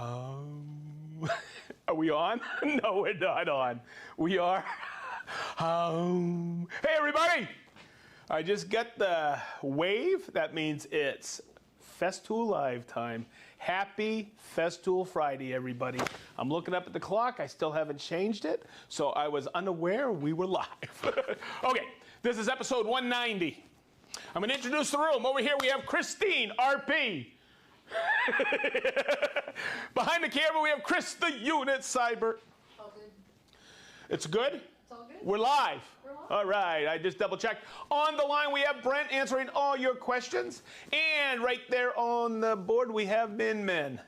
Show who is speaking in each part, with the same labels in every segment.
Speaker 1: Are we on? No, we're not on. We are. Hey, everybody! I just got the wave. That means it's Festool Live time. Happy Festool Friday, everybody. I'm looking up at the clock. I still haven't changed it, so I was unaware we were live. Okay, this is episode 190. I'm going to introduce the room. Over here we have Christine, RP. Behind the camera we have Chris, the unit, Cyber.
Speaker 2: All good.
Speaker 1: It's good?
Speaker 2: It's all good.
Speaker 1: We're live.
Speaker 2: We're live.
Speaker 1: All right, I just double checked. On the line we have Brent answering all your questions. And right there on the board we have Min Min.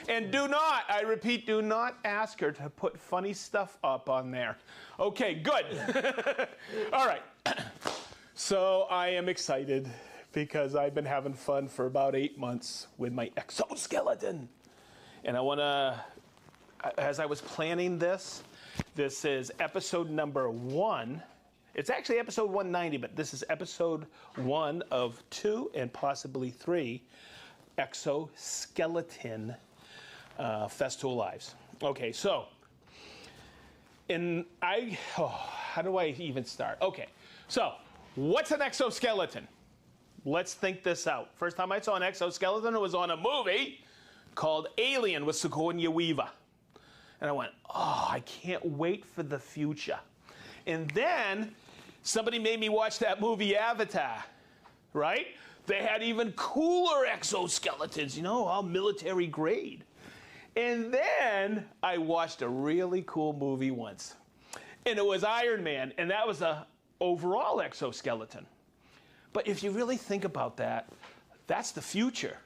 Speaker 1: And do not, I repeat, do not ask her to put funny stuff up on there. Okay, good. All right. So I am excited because I've been having fun for about 8 months with my exoskeleton. And I want to, as I was planning this is episode number 1. It's actually episode 190, but this is episode 1 of 2 and possibly 3 exoskeleton Festool Lives. Okay, so, how do I even start? Okay, so what's an exoskeleton? Let's think this out. First time I saw an exoskeleton, it was on a movie called Alien with Sigourney Weaver. And I went, oh, I can't wait for the future. And then somebody made me watch that movie Avatar, right? They had even cooler exoskeletons, you know, all military grade. And then I watched a really cool movie once. And it was Iron Man, and that was a overall exoskeleton. But if you really think about that, that's the future.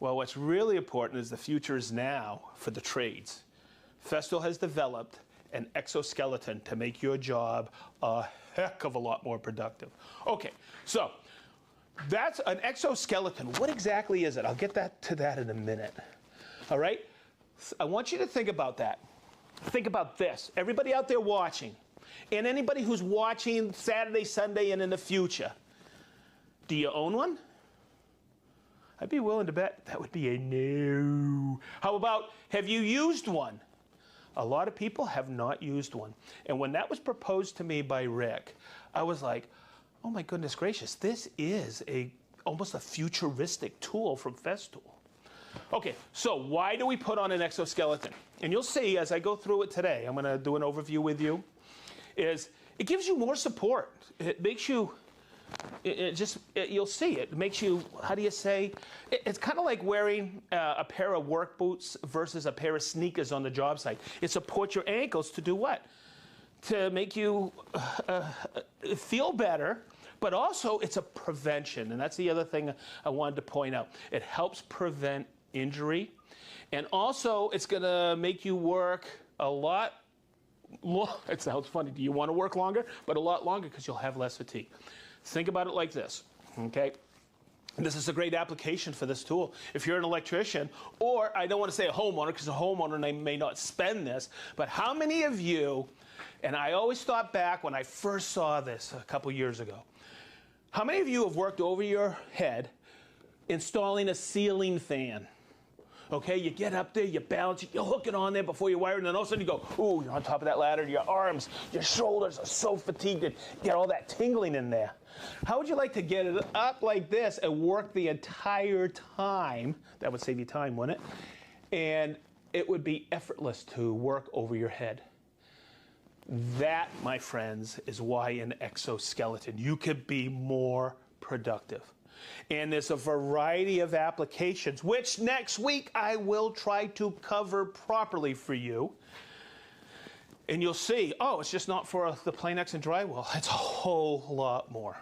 Speaker 1: Well, what's really important is the future is now for the trades. Festool has developed an exoskeleton to make your job a heck of a lot more productive. Okay, so that's an exoskeleton. What exactly is it? I'll get to that in a minute. All right? I want you to think about that. Think about this. Everybody out there watching, and anybody who's watching Saturday, Sunday, and in the future, do you own one? I'd be willing to bet that would be a no. How about, have you used one? A lot of people have not used one. And when that was proposed to me by Rick, I was like, oh my goodness gracious, this is almost a futuristic tool from Festool. Okay, so why do we put on an exoskeleton? And you'll see as I go through it today, I'm going to do an overview with you, is it gives you more support. It makes you, you'll see, it makes you, how do you say, it's kind of like wearing a pair of work boots versus a pair of sneakers on the job site. It supports your ankles to do what? To make you feel better, but also it's a prevention. And that's the other thing I wanted to point out. It helps prevent injury. And also it's going to make you work a lot longer. It sounds funny. Do you want to work longer? But a lot longer because you'll have less fatigue. Think about it like this, okay? This is a great application for this tool. If you're an electrician, or I don't want to say a homeowner, because a homeowner may not spend this, but how many of you, and I always thought back when I first saw this a couple years ago, how many of you have worked over your head installing a ceiling fan? Okay, you get up there, you balance it, you hook it on there before you wire it, and then all of a sudden you go, ooh, you're on top of that ladder, your arms, your shoulders are so fatigued, and you get all that tingling in there. How would you like to get it up like this and work the entire time? That would save you time, wouldn't it? And it would be effortless to work over your head. That, my friends, is why an exoskeleton, you could be more productive. And there's a variety of applications, which next week I will try to cover properly for you. And you'll see, oh, it's just not for the plain X and drywall. It's a whole lot more.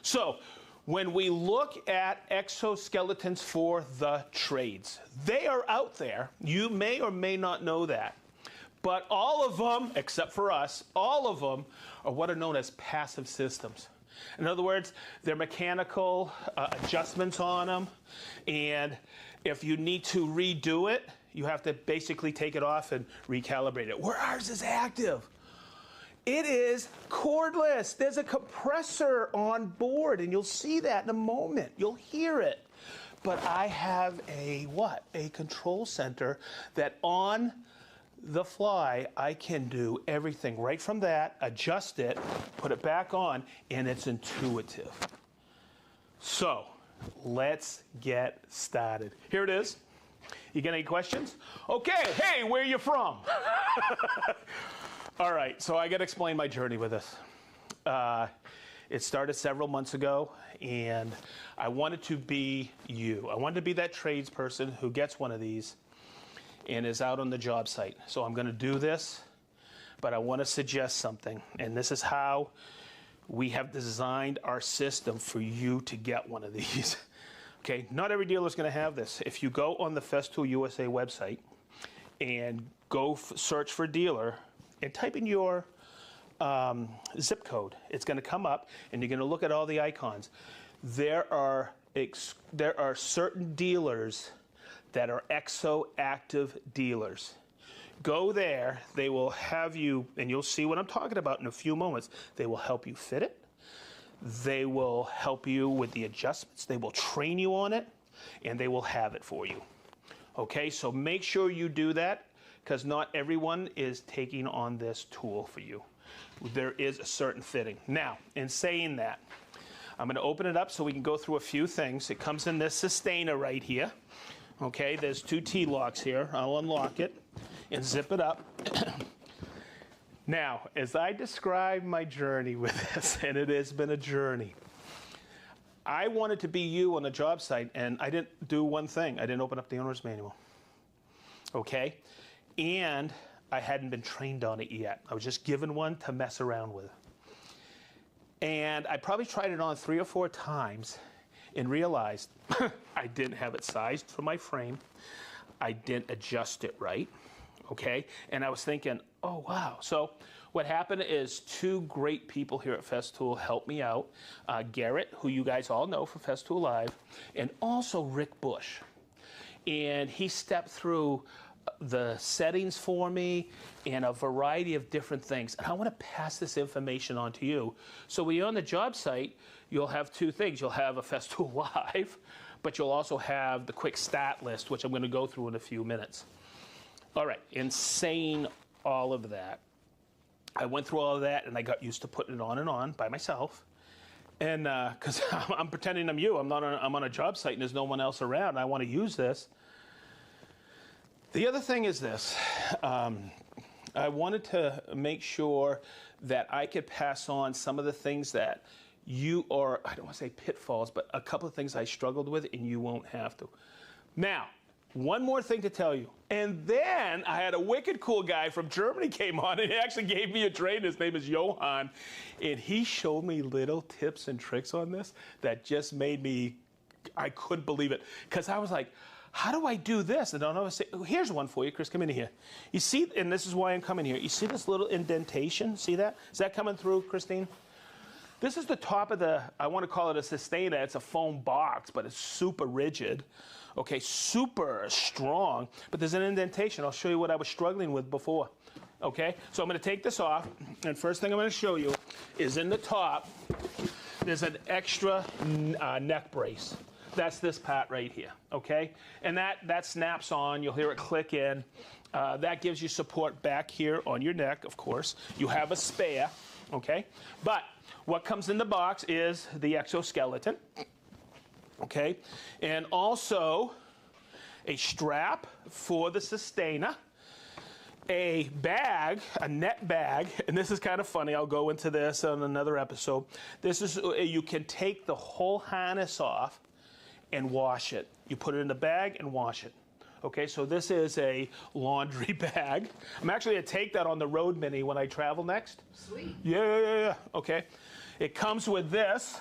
Speaker 1: So when we look at exoskeletons for the trades, they are out there. You may or may not know that. But all of them, except for us, all of them are what are known as passive systems. In other words, they're mechanical adjustments on them, and if you need to redo it, you have to basically take it off and recalibrate it. Where ours is active. It is cordless. There's a compressor on board, and you'll see that in a moment. You'll hear it. but I have a what? A control center that on the fly, I can do everything right from that, adjust it, put it back on, and it's intuitive. So let's get started. Here it is. You got any questions? Okay, hey, where are you from? All right, so I got to explain my journey with this. It started several months ago, and I wanted to be you. I wanted to be that tradesperson who gets one of these and is out on the job site. So I'm going to do this, but I want to suggest something, and this is how we have designed our system for you to get one of these. Okay, not every dealer is going to have this. If you go on the Festool USA website and go search for dealer and type in your zip code, it's going to come up and you're going to look at all the icons. There are certain dealers that are ExoActive dealers. Go there, they will have you, and you'll see what I'm talking about in a few moments. They will help you fit it. They will help you with the adjustments. They will train you on it, and they will have it for you. Okay, so make sure you do that, because not everyone is taking on this tool for you. There is a certain fitting. Now, in saying that, I'm going to open it up so we can go through a few things. It comes in this sustainer right here. Okay, there's 2 T-locks here. I'll unlock it and zip it up. Now, as I describe my journey with this, and it has been a journey, I wanted to be you on a job site, and I didn't do one thing. I didn't open up the owner's manual. Okay? And I hadn't been trained on it yet. I was just given one to mess around with. And I probably tried it on 3 or 4 times and realized I didn't have it sized for my frame. I didn't adjust it right, okay? And I was thinking, oh, wow. So what happened is 2 great people here at Festool helped me out. Garrett, who you guys all know from Festool Live, and also Rick Bush. And he stepped through the settings for me and a variety of different things. And I want to pass this information on to you. So when you're on the job site, you'll have 2 things. You'll have a Festool Live, but you'll also have the quick stat list, which I'm going to go through in a few minutes. All right, in saying all of that, I went through all of that, and I got used to putting it on and on by myself. And because I'm pretending I'm you. I'm on a job site, and there's no one else around. I want to use this. The other thing is this. I wanted to make sure that I could pass on some of the things that you are, I don't want to say pitfalls, but a couple of things I struggled with, and you won't have to. Now, one more thing to tell you. And then I had a wicked cool guy from Germany came on, and he actually gave me a train. His name is Johan. And he showed me little tips and tricks on this that just made me, I couldn't believe it. Because I was like, how do I do this? And I don't know. Oh, here's one for you, Chris. Come in here. You see, and this is why I'm coming here. You see this little indentation? See that? Is that coming through, Christine? This is the top of the, I want to call it a sustainer. It's a foam box, but it's super rigid. Okay, super strong. But there's an indentation. I'll show you what I was struggling with before. Okay, so I'm going to take this off. And first thing I'm going to show you is in the top, there's an extra neck brace. That's this part right here, okay? And that snaps on. You'll hear it click in. That gives you support back here on your neck, of course. You have a spare, okay? But what comes in the box is the exoskeleton, okay? And also a strap for the sustainer, a bag, a net bag, and this is kind of funny. I'll go into this on another episode. This is, you can take the whole harness off and wash it. You put it in the bag and wash it. Okay, so this is a laundry bag. I'm actually going to take that on the road mini when I travel next.
Speaker 2: Sweet.
Speaker 1: Yeah. Okay. It comes with this,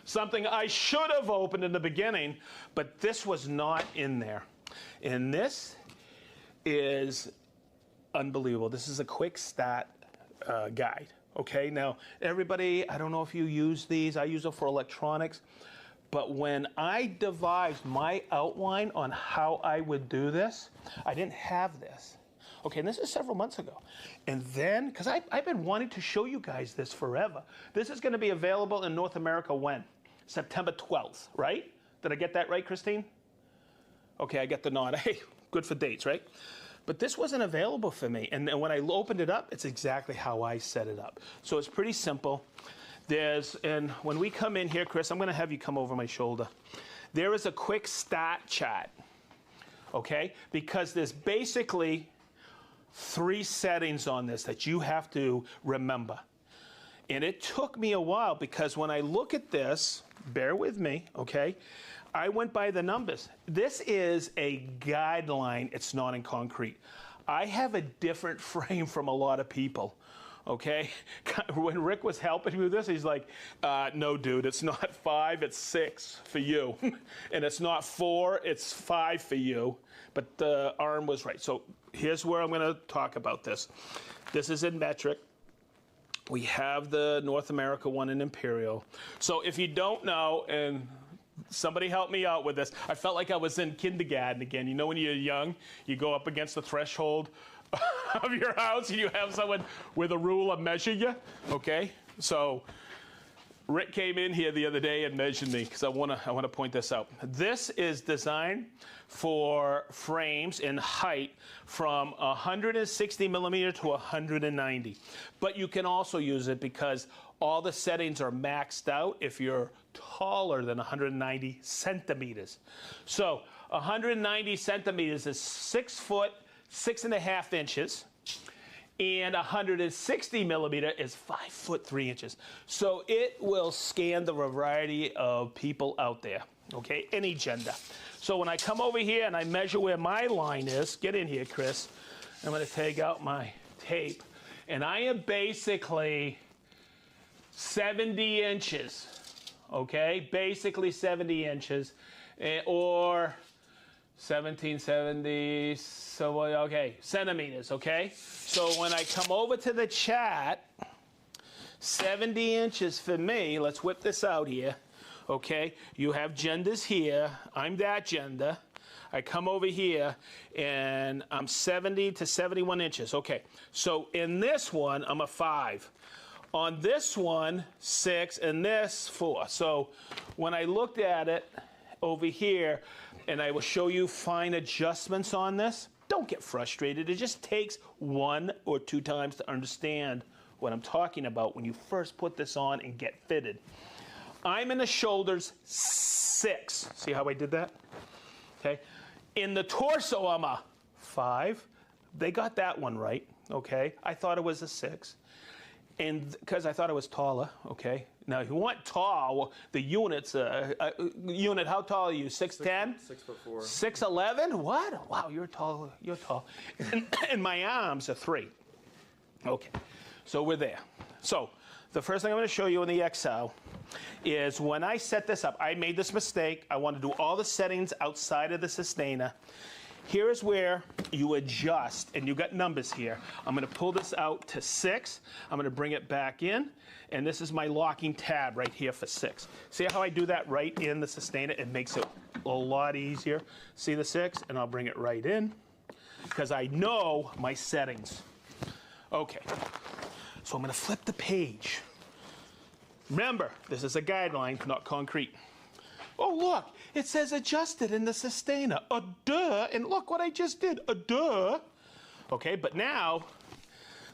Speaker 1: something I should have opened in the beginning, but this was not in there. And this is unbelievable. This is a quick start guide. Okay, now everybody, I don't know if you use these. I use them for electronics. But when I devised my outline on how I would do this, I didn't have this. Okay, and this is several months ago. And then, because I've been wanting to show you guys this forever. This is going to be available in North America when? September 12th, right? Did I get that right, Christine? Okay, I get the nod. Hey, good for dates, right? But this wasn't available for me. And then when I opened it up, it's exactly how I set it up. So it's pretty simple. And when we come in here, Chris, I'm going to have you come over my shoulder. There is a quick start chart, okay? Because there's basically 3 settings on this that you have to remember. And it took me a while because when I look at this, bear with me, okay? I went by the numbers. This is a guideline. It's not in concrete. I have a different frame from a lot of people, okay? When Rick was helping me with this, he's like, no, dude, it's not 5, it's 6 for you. And it's not 4, it's 5 for you. But the arm was right. So here's where I'm going to talk about this. This is in metric. We have the North America one in Imperial. So if you don't know, and somebody help me out with this, I felt like I was in kindergarten again. You know when you're young, you go up against the threshold of your house and you have someone with a ruler measure you, okay? So Rick came in here the other day and measured me because I want to point this out. This is designed for frames in height from 160 millimeter to 190. But you can also use it because all the settings are maxed out if you're taller than 190 centimeters. So 190 centimeters is 6 foot, 6.5 inches. And 160 millimeter is 5 foot 3 inches. So it will scan the variety of people out there, okay? Any gender. So when I come over here and I measure where my line is, get in here, Chris. I'm gonna take out my tape. And I am basically 70 inches, okay? Basically 70 inches, or 1770, so okay, centimeters, okay? So when I come over to the chart, 70 inches for me, let's whip this out here, okay? You have genders here, I'm that gender. I come over here and I'm 70 to 71 inches, okay. So in this one, I'm a 5. On this one, 6, and this 4. So when I looked at it over here, and I will show you fine adjustments on this, don't get frustrated. It just takes 1 or 2 times to understand what I'm talking about when you first put this on and get fitted. I'm in the shoulders 6. See how I did that? Okay. In the torso, I'm a 5. They got that one right, okay? I thought it was a 6. And because I thought I was taller, okay? Now, if you want tall, the units, unit, how tall are you? 6'10"?
Speaker 2: 6'4".
Speaker 1: 6'11"? What? Wow, you're tall. You're tall. And my arms are 3. Okay, so we're there. So the first thing I'm going to show you in the EXO is when I set this up, I made this mistake. I want to do all the settings outside of the sustainer. Here is where you adjust, and you've got numbers here. I'm going to pull this out to 6. I'm going to bring it back in, and this is my locking tab right here for 6. See how I do that right in the sustainer? It makes it a lot easier. See the 6? And I'll bring it right in because I know my settings. Okay, so I'm going to flip the page. Remember, this is a guideline, not concrete. Oh, look, it says adjusted in the sustainer. A duh, and look what I just did, a duh. Okay, but now,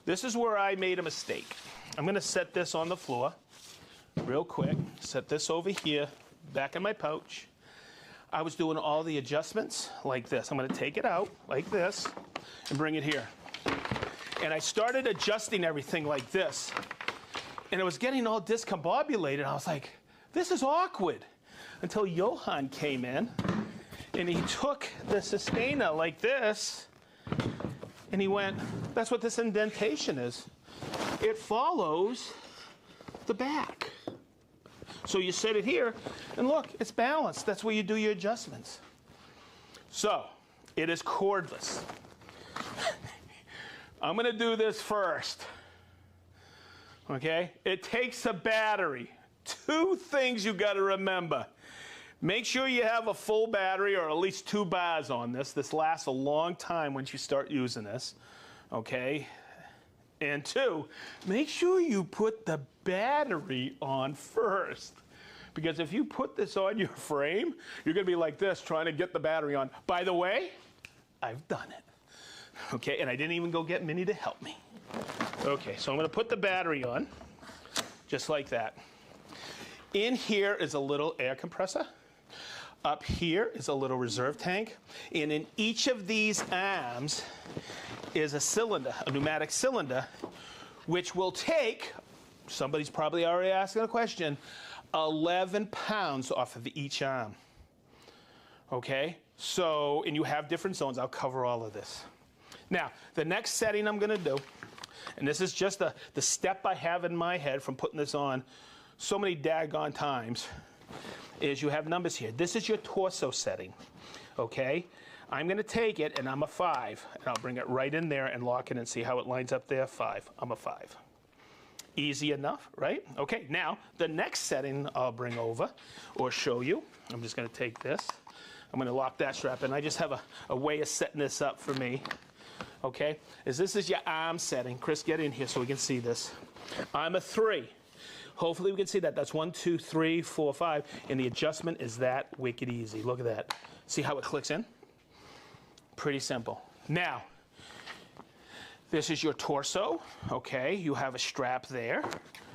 Speaker 1: this is where I made a mistake. I'm gonna set this on the floor real quick. Set this over here, back in my pouch. I was doing all the adjustments like this. I'm gonna take it out like this and bring it here. And I started adjusting everything like this. And it was getting all discombobulated. I was like, this is awkward. Until Johan came in and he took the sustainer like this and he went, that's what this indentation is. It follows the back. So you set it here and look, it's balanced. That's where you do your adjustments. So it is cordless. I'm going to do this first. Okay? It takes a battery. 2 things you got to remember. Make sure you have a full battery or at least 2 bars on this. This lasts a long time once you start using this, okay? And 2, make sure you put the battery on first Because if you put this on your frame, you're going to be like this trying to get the battery on. By the way, I've done it. Okay, and I didn't even go get Minnie to help me. Okay, so I'm going to put the battery on, just like that. In here is a little air compressor. Up here is a little reserve tank. And in each of these arms is a cylinder, a pneumatic cylinder, which will take, somebody's probably already asking a question, 11 pounds off of each arm. Okay, so, and you have different zones. I'll cover all of this. Now, the next setting I'm going to do, and this is just the step I have in my head from putting this on so many daggone times, is you have numbers here. This is your torso setting, okay? I'm going to take it, and I'm a 5, and I'll bring it right in there and lock it and see how it lines up there. 5. I'm a 5. Easy enough, right? Okay, now, the next setting I'll bring over or show you. I'm just going to take this. I'm going to lock that strap in. I just have a way of setting this up for me, okay? This is your arm setting. Chris, get in here so we can see this. I'm a 3. Hopefully we can see that. That's 1, 2, 3, 4, 5. And the adjustment is that wicked easy. Look at that. See how it clicks in? Pretty simple. Now, this is your torso, okay? You have a strap there.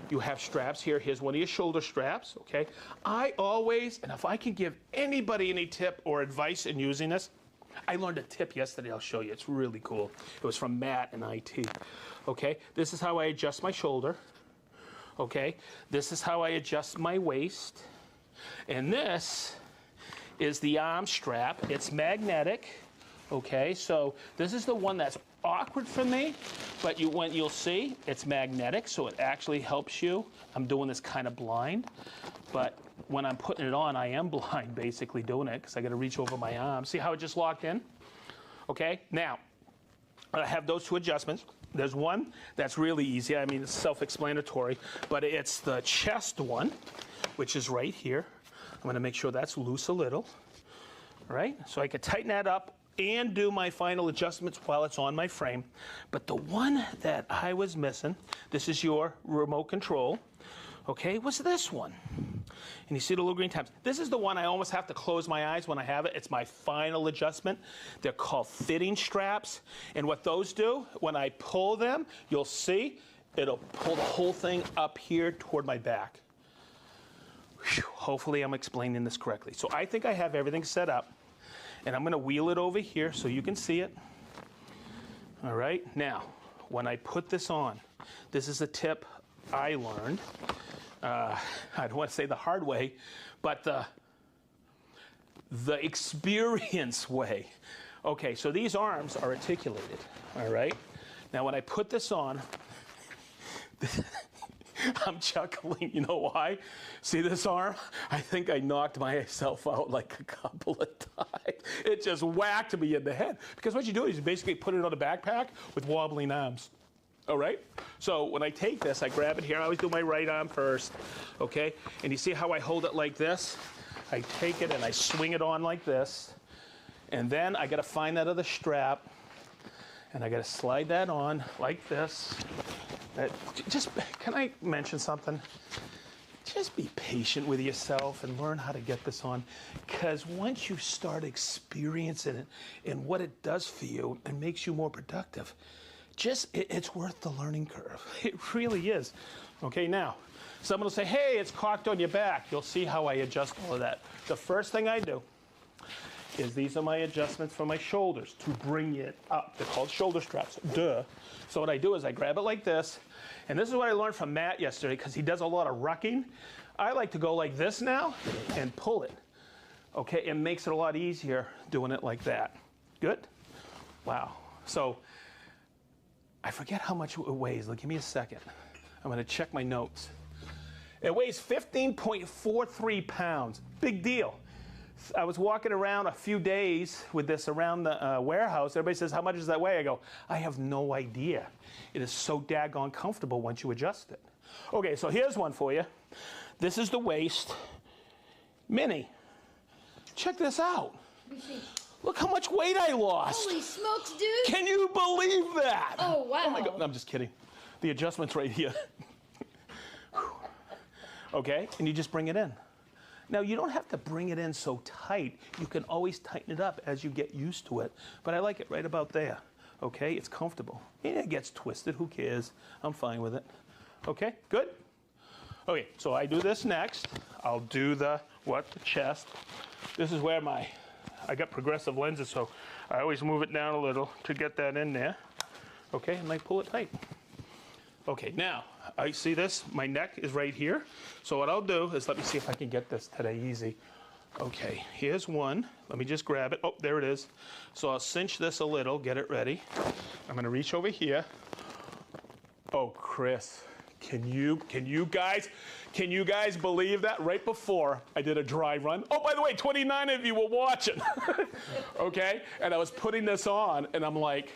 Speaker 1: You have straps here. Here's one of your shoulder straps, okay? I always, and if I can give anybody any tip or advice in using this, I learned a tip yesterday. I'll show you. It's really cool. It was from Matt in IT, okay? This is how I adjust my shoulder. Okay, this is how I adjust my waist. And this is the arm strap. It's magnetic. Okay, so this is the one that's awkward for me, but you'll see it's magnetic, so it actually helps you. I'm doing this kind of blind, but when I'm putting it on, I am blind basically doing it because I got to reach over my arm. See how it just locked in? Okay, now I have those 2 adjustments. There's one that's really easy. I mean, it's self-explanatory, but it's the chest one, which is right here. I'm going to make sure that's loose a little, right? So I could tighten that up and do my final adjustments while it's on my frame. But the one that I was missing, this is your remote control, okay, was this one. And you see the little green tabs. This is the one I almost have to close my eyes when I have it. It's my final adjustment. They're called fitting straps. And what those do, when I pull them, you'll see it'll pull the whole thing up here toward my back. Whew, hopefully I'm explaining this correctly. So I think I have everything set up. And I'm going to wheel it over here so you can see it. All right. Now, when I put this on, this is a tip I learned. I don't want to say the hard way, but the experience way. Okay, so these arms are articulated, all right? Now, when I put this on, I'm chuckling. You know why? See this arm? I think I knocked myself out like a couple of times. It just whacked me in the head. Because what you do is you basically put it on a backpack with wobbling arms. All right? So when I take this, I grab it here. I always do my right arm first, okay? And you see how I hold it like this? I take it and I swing it on like this. And then I got to find that other strap. And I got to slide that on like this. Just, can I mention something? Just be patient with yourself and learn how to get this on. Because once you start experiencing it and what it does for you, it makes you more productive. It's worth the learning curve. It really is. Okay, now, someone will say, hey, it's cocked on your back. You'll see how I adjust all of that. The first thing I do is these are my adjustments for my shoulders to bring it up. They're called shoulder straps, duh. So what I do is I grab it like this, and this is what I learned from Matt yesterday because he does a lot of rucking. I like to go like this now and pull it. Okay, it makes it a lot easier doing it like that. Good? Wow. So I forget how much it weighs. Give me a second. I'm going to check my notes. It weighs 15.43 pounds. Big deal. I was walking around a few days with this around the warehouse. Everybody says, how much does that weigh? I go, I have no idea. It is so daggone comfortable once you adjust it. Okay, so here's one for you. This is the waist mini. Check this out. Look how much weight I lost.
Speaker 2: Holy smokes, dude.
Speaker 1: Can you believe that?
Speaker 2: Oh, wow.
Speaker 1: Oh, my God. No, I'm just kidding. The adjustment's right here. Okay, and you just bring it in. Now, you don't have to bring it in so tight. You can always tighten it up as you get used to it. But I like it right about there, okay? It's comfortable. And it gets twisted, who cares? I'm fine with it. Okay, good? Okay, so I do this next. I'll do the chest. This is where I got progressive lenses, so I always move it down a little to get that in there. Okay, and I pull it tight. Okay, now, I see this, my neck is right here. So what I'll do is, let me see if I can get this today easy. Okay, here's one. Let me just grab it. Oh, there it is. So I'll cinch this a little, get it ready. I'm gonna reach over here. Oh, Chris, can you guys believe that? Right before I did a dry run. Oh, by the way, 29 of you were watching. Okay, and I was putting this on, and I'm like,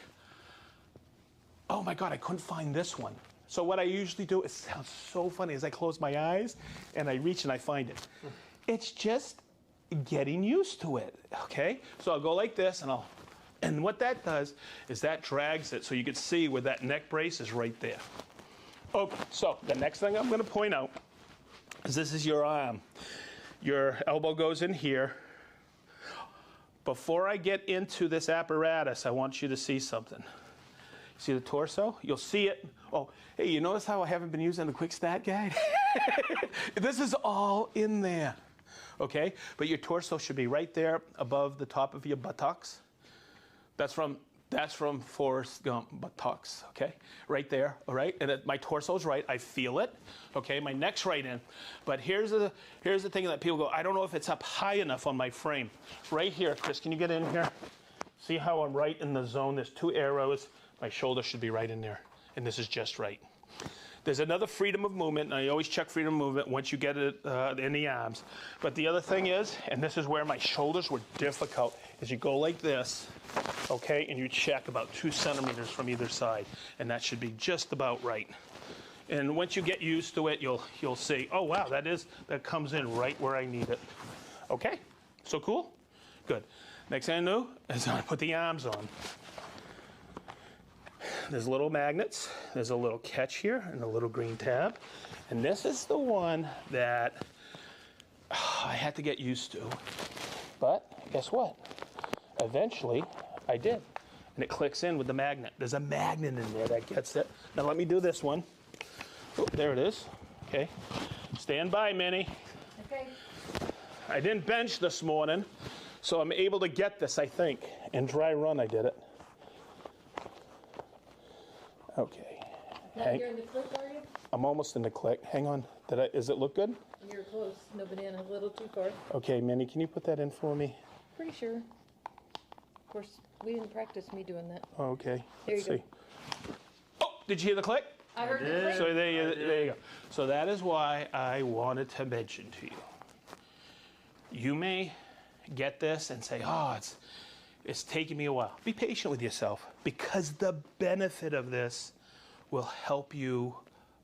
Speaker 1: oh my God, I couldn't find this one. So what I usually do, it sounds so funny, is I close my eyes and I reach and I find it. It's just getting used to it, okay? So I'll go like this and what that does is that drags it so you can see where that neck brace is right there. Okay, so the next thing I'm gonna point out is this is your arm. Your elbow goes in here. Before I get into this apparatus, I want you to see something. See the torso? You'll see it. Oh, hey, you notice how I haven't been using the quick stat guide? This is all in there, okay? But your torso should be right there above the top of your buttocks. That's from Forrest Gump, buttocks, okay? Right there, all right? And my torso's right, I feel it, okay? My neck's right in. But here's the thing that people go, I don't know if it's up high enough on my frame. Right here, Chris, can you get in here? See how I'm right in the zone? There's 2 arrows. My shoulder should be right in there, and this is just right. There's another freedom of movement, and I always check freedom of movement once you get it in the arms. But the other thing is, and this is where my shoulders were difficult, is you go like this, okay, and you check about 2 centimeters from either side, and that should be just about right. And once you get used to it, you'll see, oh wow, that comes in right where I need it. Okay, so cool? Good. Next thing I know is I'm gonna put the arms on. There's little magnets, there's a little catch here and a little green tab. And this is the one that I had to get used to. But guess what? Eventually I did. And it clicks in with the magnet. There's a magnet in there that gets it. Now let me do this one. Oh, there it is. Okay. Stand by, Minnie.
Speaker 2: Okay.
Speaker 1: I didn't bench this morning, so I'm able to get this, I think. In dry run I did it. Okay.
Speaker 2: Now you're in the click, are you?
Speaker 1: I'm almost in the click. Hang on. Does it look good?
Speaker 2: You're close. No banana, a little too far.
Speaker 1: Okay, Minnie, can you put that in for me?
Speaker 2: Pretty sure. Of course, we didn't practice me doing that.
Speaker 1: Okay.
Speaker 2: There
Speaker 1: Let's
Speaker 2: you go.
Speaker 1: see. Oh, did you hear the click?
Speaker 2: I heard the click.
Speaker 1: So there you go. So that is why I wanted to mention to you. You may get this and say, oh, it's taking me a while. Be patient with yourself, because the benefit of this will help you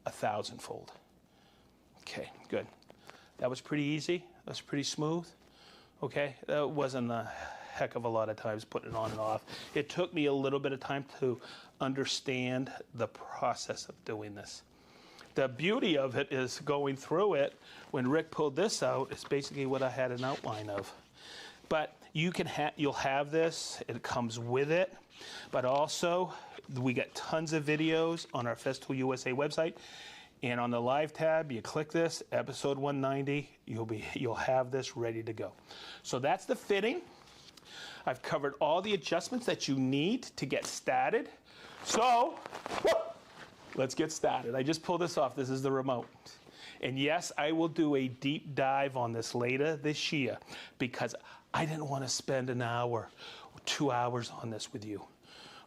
Speaker 1: 1,000-fold. Okay, good. That was pretty easy. That was pretty smooth. Okay, that wasn't a heck of a lot of times putting it on and off. It took me a little bit of time to understand the process of doing this. The beauty of it is going through it. When Rick pulled this out, it's basically what I had an outline of. But you'll have this, it comes with it, but also we got tons of videos on our Festool USA website, and on the live tab, you click this, episode 190, you'll have this ready to go. So that's the fitting. I've covered all the adjustments that you need to get started. So, let's get started. I just pulled this off, this is the remote. And yes, I will do a deep dive on this later this year, because I didn't want to spend an hour, 2 hours on this with you,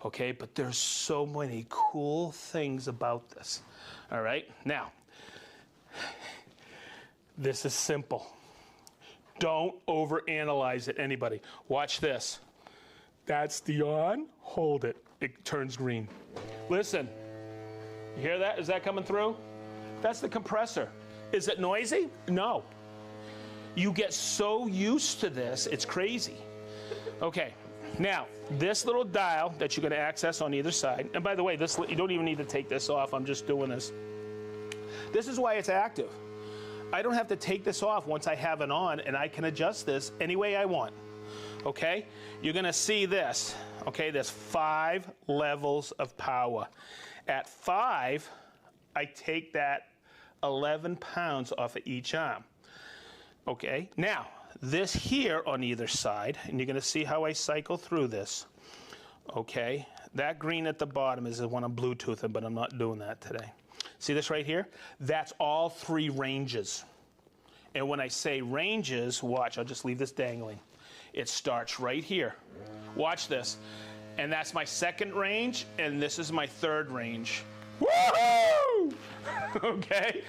Speaker 1: okay? But there's so many cool things about this, all right? Now, this is simple. Don't overanalyze it, anybody. Watch this. That's the on, hold it. It turns green. Listen, you hear that? Is that coming through? That's the compressor. Is it noisy? No. You get so used to this, it's crazy. Okay, now, this little dial that you're gonna access on either side, and by the way, you don't even need to take this off, I'm just doing this. This is why it's active. I don't have to take this off once I have it on, and I can adjust this any way I want. Okay? You're gonna see this. Okay, there's 5 levels of power. At 5, I take that 11 pounds off of each arm. Okay, now this here on either side, and you're gonna see how I cycle through this. Okay, that green at the bottom is the one I'm Bluetoothing, but I'm not doing that today. See this right here? That's all 3 ranges. And when I say ranges, watch, I'll just leave this dangling. It starts right here. Watch this. And that's my 2nd range, and this is my 3rd range. Woohoo! Okay?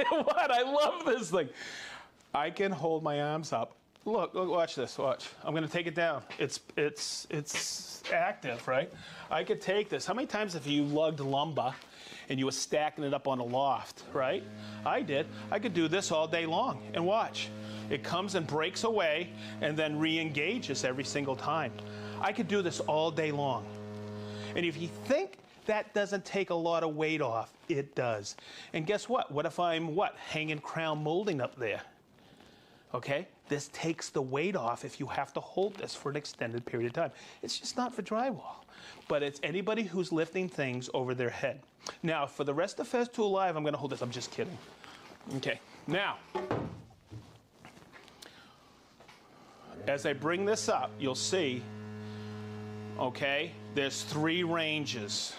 Speaker 1: What? I love this thing. I can hold my arms up. Look, watch this, watch. I'm gonna take it down. It's active, right? I could take this. How many times have you lugged lumber and you were stacking it up on a loft, right? I did. I could do this all day long, and watch. It comes and breaks away and then re-engages every single time. I could do this all day long. And if you think that doesn't take a lot of weight off, it does. And guess what? What if I'm, hanging crown molding up there? Okay? This takes the weight off if you have to hold this for an extended period of time. It's just not for drywall. But it's anybody who's lifting things over their head. Now, for the rest of Festool Live, I'm gonna hold this. I'm just kidding. Okay, now, as I bring this up, you'll see, okay, there's 3 ranges.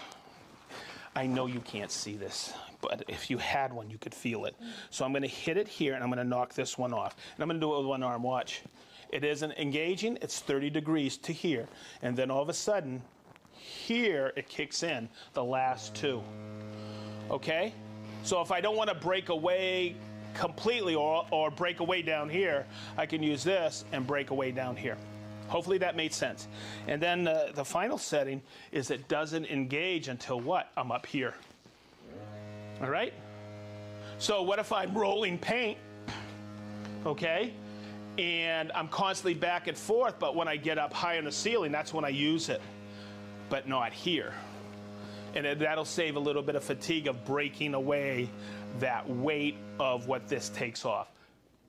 Speaker 1: I know you can't see this, but if you had one, you could feel it. So I'm gonna hit it here, and I'm gonna knock this one off. And I'm gonna do it with one arm, watch. It isn't engaging, it's 30 degrees to here. And then all of a sudden, here it kicks in, the last 2. Okay? So if I don't wanna break away completely or break away down here, I can use this and break away down here. Hopefully that made sense. And then the final setting is it doesn't engage until what? I'm up here. All right? So what if I'm rolling paint, okay? And I'm constantly back and forth, but when I get up high on the ceiling, that's when I use it, but not here. And that'll save a little bit of fatigue of breaking away that weight of what this takes off.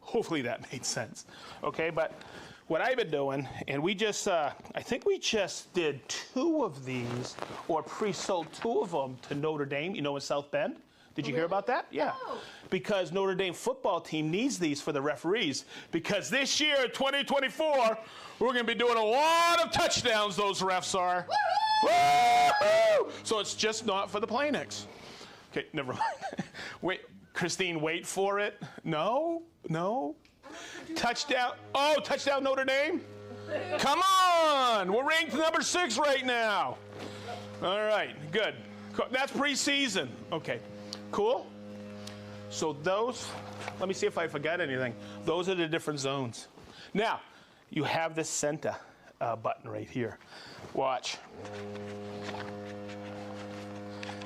Speaker 1: Hopefully that made sense. Okay, but what I've been doing, and we just, I think we just did 2 of these, or pre-sold 2 of them to Notre Dame, you know, in South Bend. Did you hear about that? Yeah.
Speaker 2: No.
Speaker 1: Because Notre Dame football team needs these for the referees. Because this year, 2024, we're going to be doing a lot of touchdowns, those refs are. Woo-hoo! So it's just not for the Plainix. Okay, never mind. Wait, Christine, wait for it. No, no. Touchdown. Oh, touchdown Notre Dame? Come on. We're ranked number 6 right now. All right, good. That's preseason. Okay. Cool? So those, let me see if I forgot anything. Those are the different zones. Now, you have this center button right here. Watch.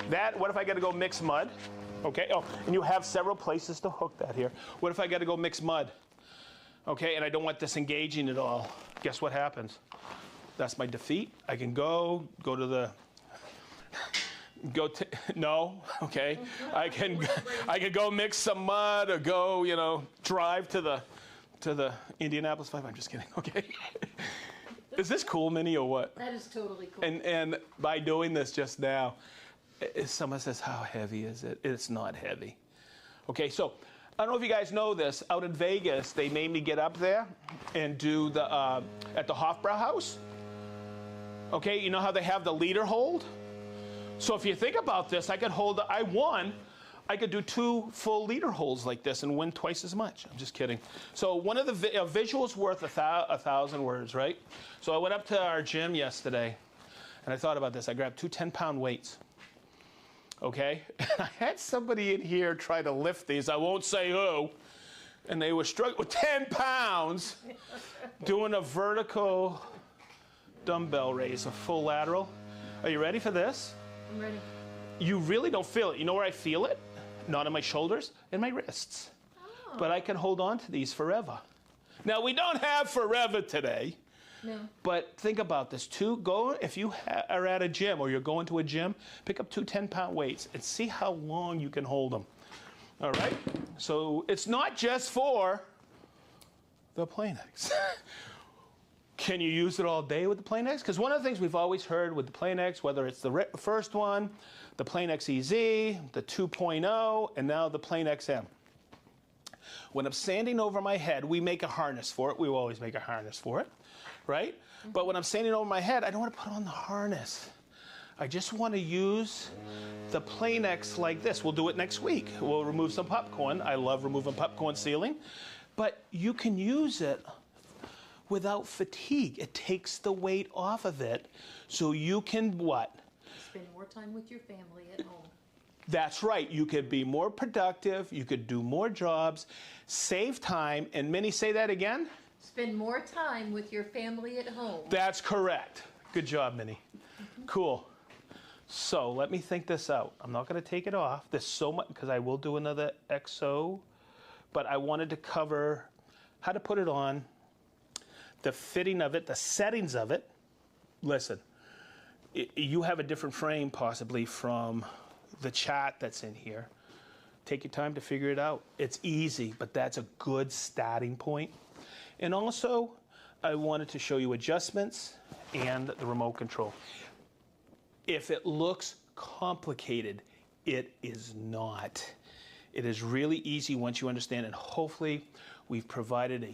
Speaker 1: That, what if I got to go mix mud? Okay, oh, and you have several places to hook that here. What if I got to go mix mud? Okay, and I don't want this engaging at all. Guess what happens? That's my defeat. I can go to the, no, okay. I can go mix some mud or go, you know, drive to the Indianapolis 5. I'm just kidding, okay. Is this cool, Minnie, or what?
Speaker 2: That is totally cool.
Speaker 1: And by doing this just now, someone says, how heavy is it? It's not heavy. Okay, so I don't know if you guys know this. Out in Vegas, they made me get up there and do the, at the Hofbrauhaus. Okay, you know how they have the leader hold? So if you think about this, I could hold, I could do 2 full leader holds like this and win twice as much. I'm just kidding. So one of the visuals worth 1,000 words, right? So I went up to our gym yesterday, and I thought about this. I grabbed 2 10-pound weights. Okay? And I had somebody in here try to lift these. I won't say who. And they were struggling with 10 pounds doing a vertical dumbbell raise, a full lateral. Are you ready for this?
Speaker 2: I'm ready.
Speaker 1: You really don't feel it. You know where I feel it? Not on my shoulders, in my wrists.
Speaker 2: Oh.
Speaker 1: But I can hold on to these forever. Now, we don't have forever today.
Speaker 2: No.
Speaker 1: But think about this. If you are at a gym or you're going to a gym, pick up 2 10-pound weights and see how long you can hold them. All right? So it's not just for the Planex. Can you use it all day with the Planex? Because one of the things we've always heard with the Planex, whether it's the first one, the Planex EZ, the 2.0, and now the Planex M. When I'm standing over my head, we make a harness for it. We will always make a harness for it, right? But when I'm standing over my head, I don't want to put on the harness. I just want to use the Planex like this. We'll do it next week. We'll remove some popcorn. I love removing popcorn sealing. But you can use it without fatigue. It takes the weight off of it so you can what?
Speaker 2: Spend more time with your family at home.
Speaker 1: That's right. You could be more productive. You could do more jobs, save time. And Minnie, say that again?
Speaker 2: Spend more time with your family at home.
Speaker 1: That's correct. Good job, Minnie. Cool. So let me think this out. I'm not going to take it off. There's so much, because I will do another EXO, but I wanted to cover how to put it on, the fitting of it, the settings of it. Listen, you have a different frame possibly from the chat that's in here. Take your time to figure it out. It's easy, but that's a good starting point. And also, I wanted to show you adjustments and the remote control. If it looks complicated, it is not. It is really easy once you understand, and hopefully we've provided a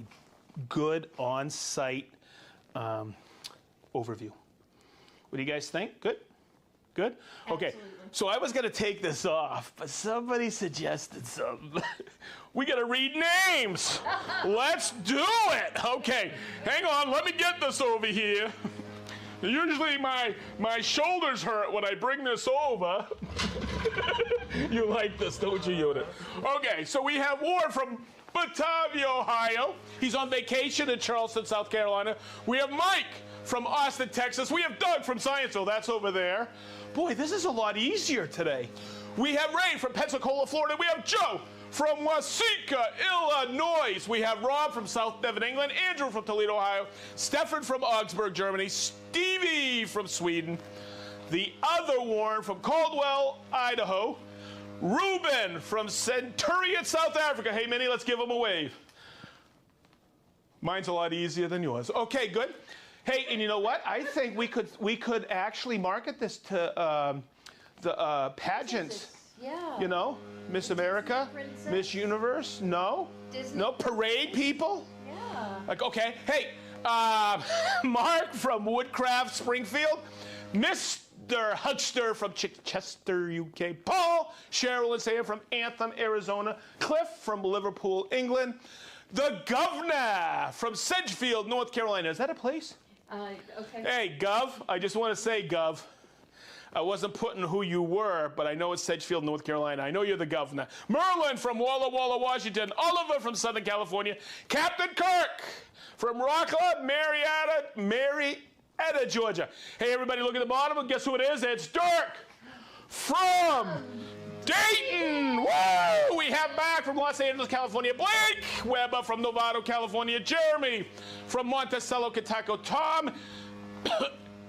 Speaker 1: good on-site overview. What do you guys think? Good? Good? Okay,
Speaker 2: Absolutely.
Speaker 1: so I was gonna take this off, but somebody suggested something. We gotta read names. Let's do it. Okay, hang on, let me get this over here. Usually my shoulders hurt when I bring this over. You like this, don't you, Yoda? Okay, so we have Ward from Batavia, Ohio. He's on vacation in Charleston, South Carolina. We have Mike from Austin, Texas. We have Doug from Scienceville. That's over there. Boy, this is a lot easier today. We have Ray from Pensacola, Florida. We have Joe from Waseca, Illinois. We have Rob from South Devon, England. Andrew from Toledo, Ohio. Stefan from Augsburg, Germany. Stevie from Sweden. The other Warren from Caldwell, Idaho. Ruben from Centurion, South Africa. Hey, Minnie, let's give him a wave. Mine's a lot easier than yours. Okay, good. Hey, and you know what? I think we could actually market this to the pageants.
Speaker 2: Yeah.
Speaker 1: You know, Miss America,
Speaker 2: Princess.
Speaker 1: Miss Universe. No,
Speaker 2: Disney.
Speaker 1: no parade people.
Speaker 2: Yeah.
Speaker 1: Like, okay, hey, Mark from Woodcraft, Springfield, Mr. Hudster from Chichester, UK, Paul, Cheryl and Sam from Anthem, Arizona, Cliff from Liverpool, England, the Governor from Sedgefield, North Carolina. Is that a place?
Speaker 2: Okay.
Speaker 1: Hey, Gov, I just want to say, Gov, I wasn't putting who you were, but I know it's Sedgefield, North Carolina. I know you're the governor. Merlin from Walla Walla, Washington. Oliver from Southern California. Captain Kirk from Rockland, Marietta, Georgia. Hey, everybody, look at the bottom, and guess who it is? It's Dirk from Dayton. Woo! We have Mac from Los Angeles, California. Blake Weber from Novato, California. Jeremy from Monticello, Kentucky. Tom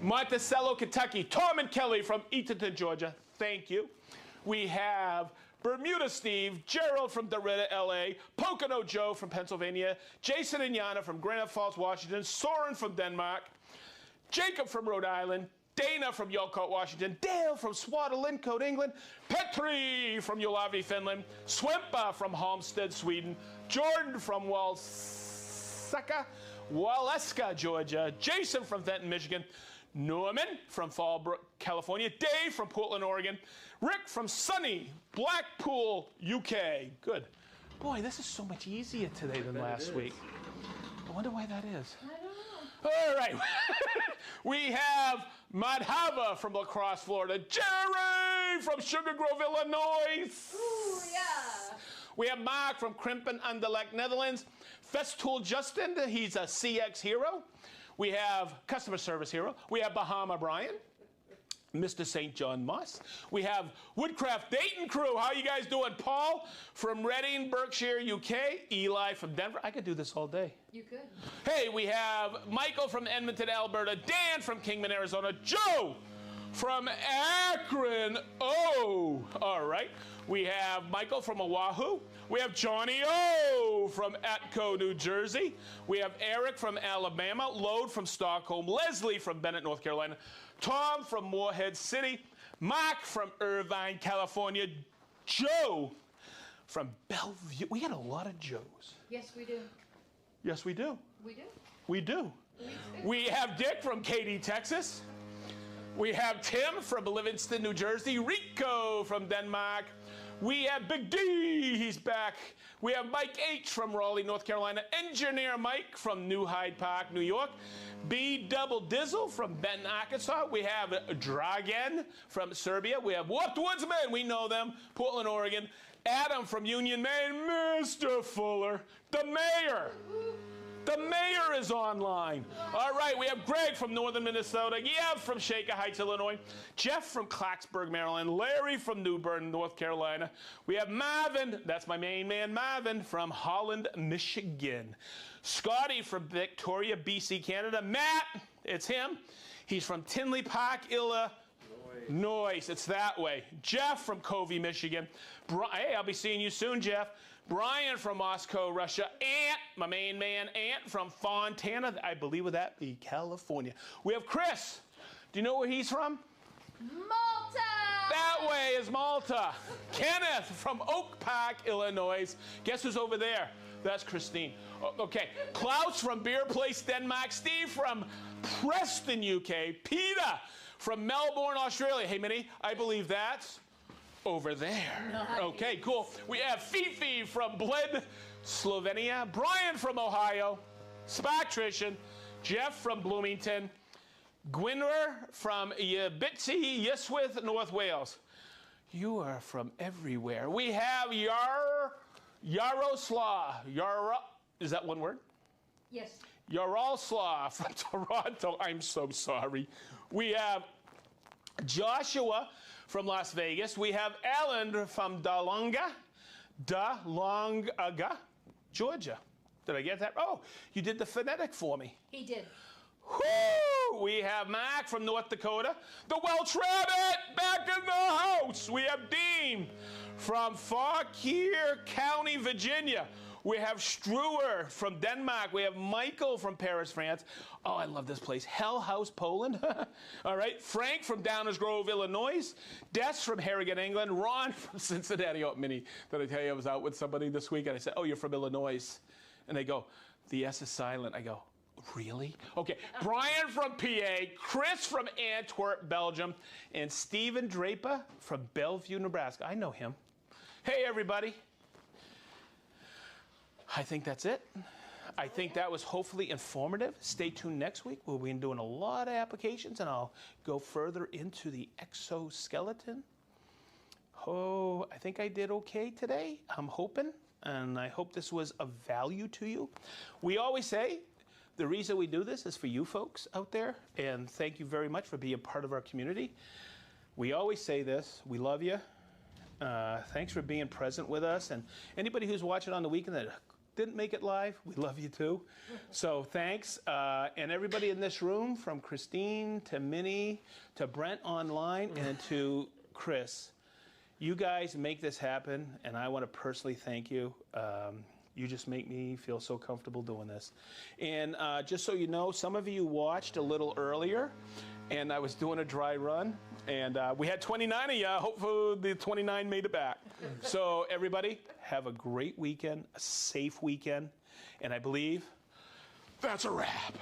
Speaker 1: Monticello, Kentucky. Tom and Kelly from Eatonton, Georgia. Thank you. We have Bermuda Steve, Gerald from Doretta, LA, Pocono Joe from Pennsylvania, Jason and Yana from Granite Falls, Washington, Soren from Denmark, Jacob from Rhode Island, Dana from Yalcott, Washington, Dale from Swadelincote, England, Petri from Ulavi, Finland, Swimpa from Halmstad, Sweden, Jordan from Waleska, Georgia, Jason from Fenton, Michigan, Norman from Fallbrook, California, Dave from Portland, Oregon, Rick from sunny Blackpool, UK. Good. Boy, this is so much easier today than last week. I wonder why that is.
Speaker 2: I don't know.
Speaker 1: All right. We have Madhava from La Crosse, Florida. Jerry from Sugar Grove, Illinois.
Speaker 2: Ooh, yeah.
Speaker 1: We have Mark from Krimpen, Anderlecht, Netherlands. Festool Justin, he's a CX hero. We have customer service hero. We have Bahama Brian, Mr. St. John Moss. We have Woodcraft Dayton crew. How you guys doing? Paul from Reading, Berkshire, UK. Eli from Denver. I could do this all day.
Speaker 2: You could.
Speaker 1: Hey, we have Michael from Edmonton, Alberta. Dan from Kingman, Arizona. Joe from Akron. Oh, all right. We have Michael from Oahu. We have Johnny O from Atco, New Jersey. We have Eric from Alabama. Lode from Stockholm. Leslie from Bennett, North Carolina. Tom from Morehead City. Mark from Irvine, California. Joe from Bellevue. We got a lot of Joes.
Speaker 2: Yes, we do.
Speaker 1: Yes, we do.
Speaker 2: We do.
Speaker 1: We do. We have Dick from Katy, Texas. We have Tim from Livingston, New Jersey. Rico from Denmark. We have Big D, he's back. We have Mike H from Raleigh, North Carolina. Engineer Mike from New Hyde Park, New York. B Double Dizzle from Benton, Arkansas. We have Dragan from Serbia. We have Warped Woodsman, we know them, Portland, Oregon. Adam from Union, Maine. Mr. Fuller, the mayor. The mayor is online. All right, we have Greg from northern Minnesota, Yev from Shaker Heights, Illinois, Jeff from Clarksburg, Maryland, Larry from New Bern, North Carolina. We have Marvin, that's my main man, Marvin from Holland, Michigan. Scotty from Victoria, BC, Canada. Matt, it's him. He's from Tinley Park, Illinois. It's that way. Jeff from Covey, Michigan. Hey, I'll be seeing you soon, Jeff. Brian from Moscow, Russia. Ant, my main man, Ant from Fontana, I believe would that be California. We have Chris. Do you know where he's from?
Speaker 2: Malta!
Speaker 1: That way is Malta. Kenneth from Oak Park, Illinois. Guess who's over there? That's Christine. Okay. Klaus from Beer Place, Denmark. Steve from Preston, UK. Peter from Melbourne, Australia. Hey, Minnie, I believe that's over there. Nice. Okay, cool. We have Fifi from Bled, Slovenia. Brian from Ohio. Spartrition. Jeff from Bloomington. Gwynwer from Yabitsi, Yswyth, North Wales. You are from everywhere. We have Yaroslav. Is that one word?
Speaker 2: Yes.
Speaker 1: Yaroslav from Toronto. I'm so sorry. We have Joshua from Las Vegas. We have Alan from Dahlonga, Georgia. Did I get that? Oh, you did the phonetic for me.
Speaker 2: He did.
Speaker 1: Whoo! We have Mark from North Dakota. The Welch Rabbit back in the house. We have Dean from Fauquier County, Virginia. We have Struer from Denmark. We have Michael from Paris, France. Oh, I love this place. Hell House, Poland. All right. Frank from Downers Grove, Illinois. Des from Harrogate, England. Ron from Cincinnati. Oh, Minnie, did I tell you I was out with somebody this week? And I said, oh, you're from Illinois. And they go, the S is silent. I go, really? Okay. Brian from PA. Chris from Antwerp, Belgium. And Stephen Draper from Bellevue, Nebraska. I know him. Hey, everybody. I think that's it. I think that was hopefully informative. Stay tuned next week. We'll be doing a lot of applications, and I'll go further into the exoskeleton. Oh, I think I did okay today. I'm hoping, and I hope this was of value to you. We always say the reason we do this is for you folks out there, and thank you very much for being part of our community. We always say this. We love you. Thanks for being present with us, and anybody who's watching on the weekend that didn't make it live, we love you too. So thanks. And everybody in this room, from Christine to Minnie to Brent online and to Chris, you guys make this happen, and I want to personally thank you. You just make me feel so comfortable doing this. And just so you know, some of you watched a little earlier, and I was doing a dry run, and we had 29 of you. Hopefully the 29 made it back. So everybody, have a great weekend, a safe weekend, and I believe that's a wrap.